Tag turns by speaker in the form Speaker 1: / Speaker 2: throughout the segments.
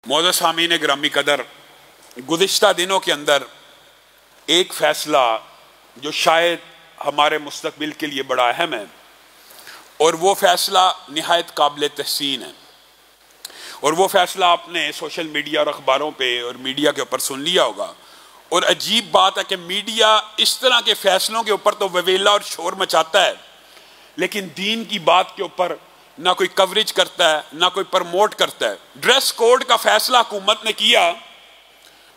Speaker 1: मोअज़्ज़ज़ सामीन ग्रामी कदर, गुज़िश्ता दिनों के अंदर एक फ़ैसला जो शायद हमारे मुस्तक़बिल के लिए बड़ा अहम है, और वो फ़ैसला निहायत काबिल तहसीन है। और वो फ़ैसला आपने सोशल मीडिया और अखबारों पे और मीडिया के ऊपर सुन लिया होगा। और अजीब बात है कि मीडिया इस तरह के फ़ैसलों के ऊपर तो ववेला और शोर मचाता है, लेकिन दीन की बात के ऊपर ना कोई कवरेज करता है, ना कोई प्रमोट करता है। ड्रेस कोड का फ़ैसला हुकूमत ने किया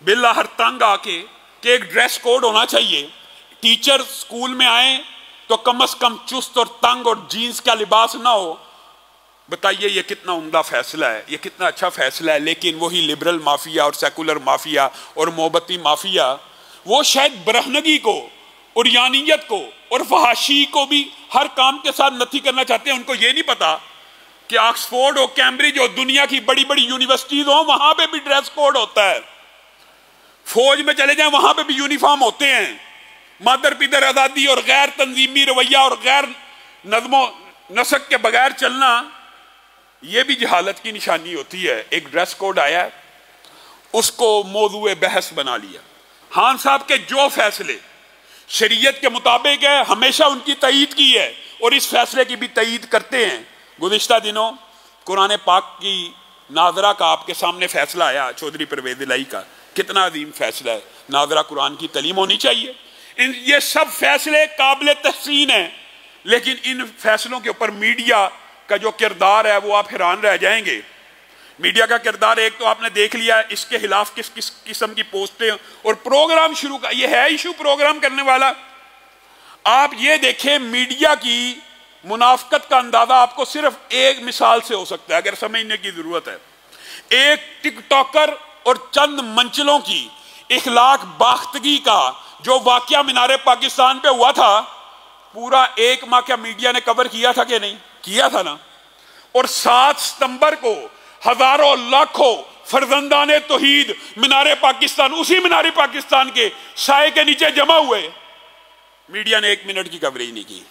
Speaker 1: बिल्ला हर तंग आके कि एक ड्रेस कोड होना चाहिए, टीचर स्कूल में आए तो कम से कम चुस्त और तंग और जीन्स का लिबास ना हो। बताइए ये कितना उम्दा फैसला है, ये कितना अच्छा फैसला है। लेकिन वही लिबरल माफिया और सेकुलर माफिया और मोहब्बती माफिया वो शायद बरहनगी को, उरियानियत को और फहाशी को भी हर काम के साथ नथी करना चाहते हैं। उनको ये नहीं पता कि ऑक्सफोर्ड हो, कैम्ब्रिज हो, दुनिया की बड़ी बड़ी यूनिवर्सिटीज हो, वहां पे भी ड्रेस कोड होता है। फौज में चले जाएं, वहां पे भी यूनिफॉर्म होते हैं। मादर पिदर आजादी और गैर तंजीमी रवैया और गैर नज़्मो नसक के बगैर चलना, यह भी जहालत की निशानी होती है। एक ड्रेस कोड आया, उसको मौजूए बहस बना लिया। खान साहब के जो फैसले शरीयत के मुताबिक है, हमेशा उनकी तईद की है और इस फैसले की भी तईद करते हैं। गुज़िश्ता दिनों कुरान पाक की नाजरा का आपके सामने फैसला आया, चौधरी परवेज़ इलाही का। कितना अजीम फैसला है। नाजरा कुरान की तालीम होनी चाहिए। ये सब फैसले काबिल तहसीन है, लेकिन इन फैसलों के ऊपर मीडिया का जो किरदार है वो आप हैरान रह जाएंगे। मीडिया का किरदार एक तो आपने देख लिया, इसके खिलाफ किस किस किस्म की पोस्टें और प्रोग्राम शुरू का, ये है इशू प्रोग्राम करने वाला। आप ये देखें, मीडिया की मुनाफकत का अंदाजा आपको सिर्फ एक मिसाल से हो सकता है अगर समझने की जरूरत है। एक टिकटॉकर और चंद मंचलों की इखलाक बाख्तगी का जो वाकया मीनारे पाकिस्तान पे हुआ था, पूरा एक माह क्या मीडिया ने कवर किया था कि नहीं किया था ना। और 7 सितंबर को हजारों लाखों फर्जंदाने तौहीद मीनारे पाकिस्तान, उसी मीनारे पाकिस्तान के साए के नीचे जमा हुए, मीडिया ने 1 मिनट की कवरेज नहीं की।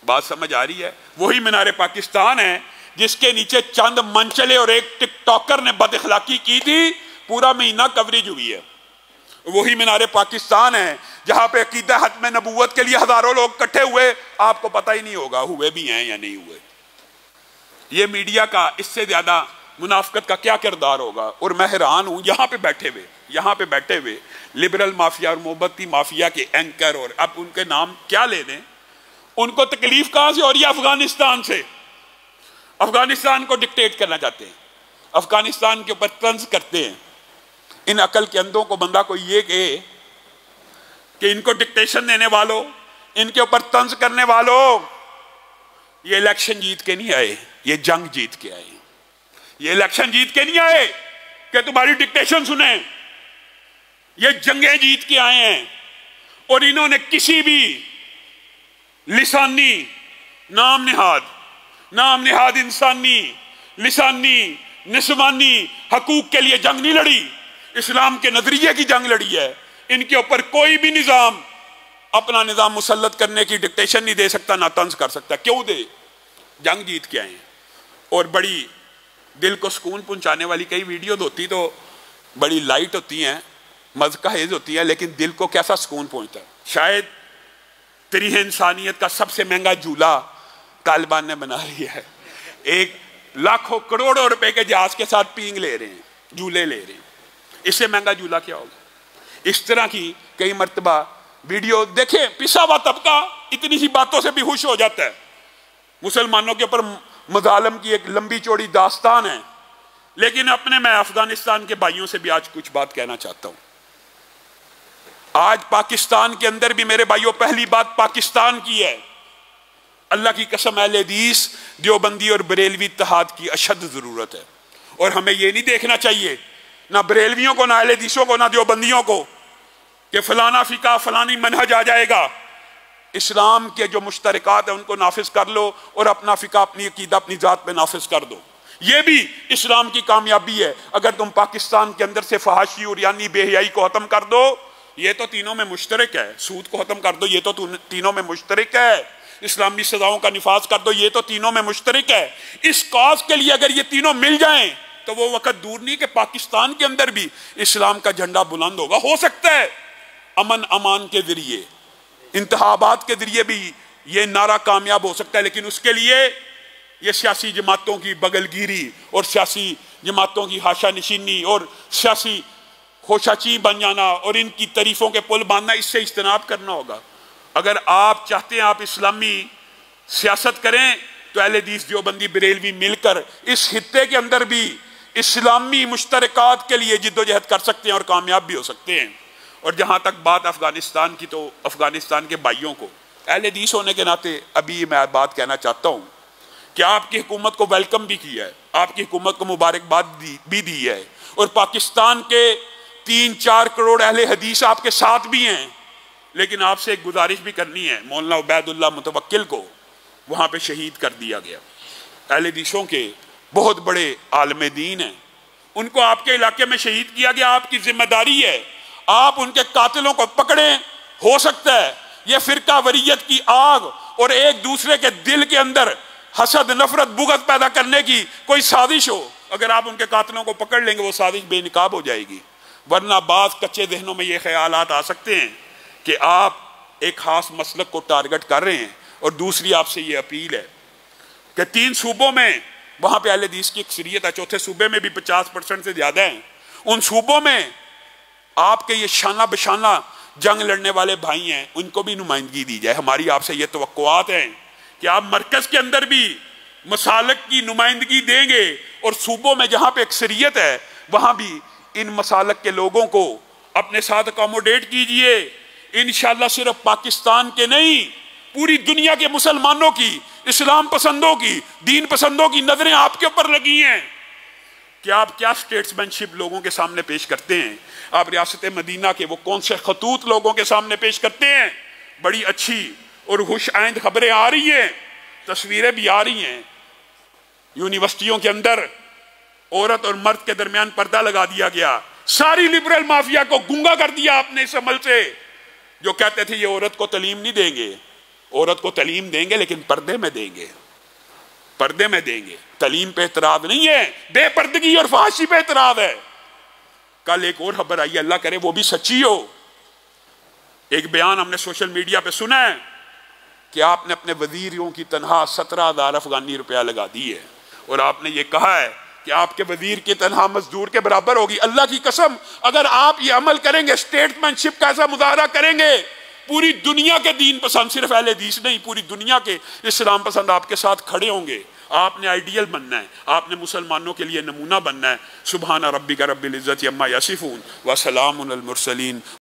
Speaker 1: बात समझ आ रही है? वही मीनारे पाकिस्तान है जिसके नीचे चंद मंचले और एक टिकटॉकर ने बदअखलाकी की थी, पूरा महीना कवरेज हुई है। वही मीनारे पाकिस्तान है जहां पे अकीदा हत्म नबूवत के लिए हजारों लोग इकट्ठे हुए, आपको पता ही नहीं होगा हुए भी हैं या नहीं हुए। ये मीडिया का इससे ज्यादा मुनाफकत का क्या किरदार होगा। और मैं हैरान हूं, यहाँ पे बैठे हुए लिबरल माफिया और मोहब्बती माफिया के एंकर, और अब उनके नाम क्या ले दें, उनको तकलीफ कहां से हो रही है? अफगानिस्तान से। अफगानिस्तान को डिक्टेट करना चाहते हैं, अफगानिस्तान के ऊपर तंज करते हैं। इन अकल के अंधों को बंदा को ये कहे कि इनको डिक्टेशन देने वालों, इनके ऊपर तंज करने वालों, ये इलेक्शन जीत के नहीं आए, ये जंग जीत के आए। ये इलेक्शन जीत के नहीं आए कि तुम्हारी डिक्टेशन सुने, ये जंगें जीत के आए हैं। और इन्होंने किसी भी लिसानी नाम निहाद इंसानी, लिसानी, निस्वानी हकूक के लिए जंग नहीं लड़ी, इस्लाम के नजरिए की जंग लड़ी है। इनके ऊपर कोई भी निजाम अपना निजाम मुसल्लत करने की डिक्टेशन नहीं दे सकता, ना तंज कर सकता। क्यों दे? जंग जीत के आए हैं। और बड़ी दिल को सुकून पहुंचाने वाली कई वीडियो होती तो बड़ी लाइट होती हैं, मज़काहेज होती है, लेकिन दिल को कैसा सुकून पहुंचता है। शायद तरीह इंसानियत का सबसे महंगा झूला तालिबान ने बना लिया है। एक लाखों करोड़ों रुपए के जहाज के साथ पींग ले रहे हैं, झूले ले रहे हैं। इससे महंगा झूला क्या होगा? इस तरह की कई मर्तबा वीडियो देखें, पिसा हुआ तबका इतनी सी बातों से भी खुश हो जाता है। मुसलमानों के ऊपर मजालम की एक लंबी चौड़ी दास्तान है। लेकिन अपने मैं अफगानिस्तान के भाइयों से भी आज कुछ बात कहना चाहता हूं। आज पाकिस्तान के अंदर भी मेरे भाइयों पहली बात पाकिस्तान की है। अल्लाह की कसम, अहले हदीस, देवबंदी और बरेलवी इत्तेहाद की अशद जरूरत है। और हमें यह नहीं देखना चाहिए, ना बरेलवियों को, ना अहले हदीसों को, ना देवबंदियों को, कि फलाना फिका फलानी मनहज आ जाएगा। इस्लाम के जो मुश्तरकात है उनको नाफिज कर लो और अपना फिका, अपनी अकीदा, अपनी जात पे नाफिज कर दो। ये भी इस्लाम की कामयाबी है। अगर तुम पाकिस्तान के अंदर से फहाशी और यानी बेहयाई को खत्म कर दो, ये तो तीनों में मुश्तरक है। सूद को खत्म कर दो, ये तो तीनों में मुश्तरक है। इस्लामी सजाओं का निफाज कर दो, ये तो तीनों में मुश्तरक है। इस कॉज के लिए अगर ये तीनों मिल जाएं تو وہ وقت دور نہیں کہ پاکستان کے اندر بھی اسلام کا جھنڈا بلند ہوگا. ہو سکتا ہے امن امان کے ذریعے، انتخابات کے ذریعے بھی یہ نعرہ کامیاب ہو سکتا ہے، لیکن اس کے لیے یہ سیاسی جماعتوں کی بغل گیری اور سیاسی جماعتوں کی حاشا نشینی اور سیاسی خوشاچی بن جانا اور ان کی تعریفوں کے پل باندھنا، اس سے اجتناب کرنا ہوگا. اگر آپ چاہتے ہیں آپ اسلامی سیاست کریں تو اہل حدیث دیوبندی بریلوی مل کر اس خطے کے اندر بھی اسلامی مشترکات کے لیے جد و جہد کر سکتے ہیں اور کامیاب بھی ہو سکتے ہیں. اور جہاں تک بات افغانستان کی، تو افغانستان کے بھائیوں کو اہل حدیث ہونے کے ناطے ابھی میں بات کہنا چاہتا ہوں کہ آپ کی حکومت کو ویلکم بھی کیا ہے، آپ کی حکومت کو مبارکباد بھی دی ہے، اور پاکستان کے 3-4 کروڑ اہل حدیث آپ کے ساتھ بھی ہیں. لیکن آپ سے ایک گزارش بھی کرنی ہے، مولانا عبید اللہ متوکل کو وہاں پہ شہید کر دیا گیا. اہل حدیثوں کے بہت بڑے عالم دین ہیں، ان کو آپ کے علاقے میں شہید کیا گیا. آپ کی ذمہ داری ہے آپ ان کے قاتلوں کو پکڑیں. ہو سکتا ہے یہ فرقہ وریت کی آگ اور ایک دوسرے کے دل کے اندر حسد، نفرت، بغض پیدا کرنے کی کوئی سازش ہو. اگر آپ ان کے قاتلوں کو پکڑ لیں گے وہ سازش بے نقاب ہو جائے گی. ورنہ بعض کچے ذہنوں میں یہ خیالات آ سکتے ہیں کہ آپ ایک خاص مسلک کو ٹارگٹ کر رہے ہیں. اور دوسری آپ سے یہ اپیل ہے کہ 3 صوبوں میں وہاں پہ اہل حدیث کی اکثریت ہے، چوتھے صوبے میں بھی 50% سے زیادہ ہیں. ان صوبوں میں آپ کے یہ شانہ بشانہ جنگ لڑنے والے بھائی ہیں، ان کو بھی نمائندگی دی جائے. ہماری آپ سے یہ توقعات ہیں کہ آپ مرکز کے اندر بھی مسالک کی نمائندگی دیں گے، اور صوبوں میں جہاں پہ اکثریت ہے وہاں بھی ان مسالک کے لوگوں کو اپنے ساتھ اکاموڈیٹ کیجئے. انشاءاللہ صرف پاکستان کے نہیں، پوری دنیا کے مسلمانوں کی، اسلام پسندوں کی، دین پسندوں کی نظریں آپ کے اوپر لگی ہیں کہ آپ کیا سٹیٹسمینشپ لوگوں کے سامنے پیش کرتے ہیں. آپ ریاست مدینہ کے وہ کون سے خطوط لوگوں کے سامنے پیش کرتے ہیں. بڑی اچھی اور خوش آئند خبریں آ رہی ہیں، تصویریں بھی آ رہی ہیں. یونیورسٹیوں کے اندر عورت اور مرد کے درمیان پردہ لگا دیا گیا. ساری لبرل مافیا کو گنگا کر دیا آپ نے اس عمل سے. جو کہتے تھے یہ عورت کو تعلیم نہیں دیں گے، عورت کو تعلیم دیں گے لیکن پردے میں دیں گے، پردے میں دیں گے. تعلیم پہ اعتراض نہیں ہے، بے پردگی اور فحاشی پہ اعتراض ہے. کل ایک اور خبر آئی، اللہ کرے وہ بھی سچی ہو. ایک بیان ہم نے سوشل میڈیا پہ سنا ہے کہ آپ نے اپنے وزیروں کی تنخواہ 17,000 افغانی روپیہ لگا دی ہے، اور آپ نے یہ کہا ہے کہ آپ کے وزیر کی تنخواہ مزدور کے برابر ہوگی. اللہ کی قسم اگر آپ یہ عمل کریں گے، اسٹیٹمنٹ کا ایسا مظاہرہ کریں گے، پوری دنیا کے دین پسند، صرف اہل حدیث نہیں، پوری دنیا کے اسلام پسند آپ کے ساتھ کھڑے ہوں گے. آپ نے آئیڈیل بننا ہے، آپ نے مسلمانوں کے لیے نمونہ بننا ہے. سبحان ربک رب العزت عما یصفون وسلام علی المرسلین.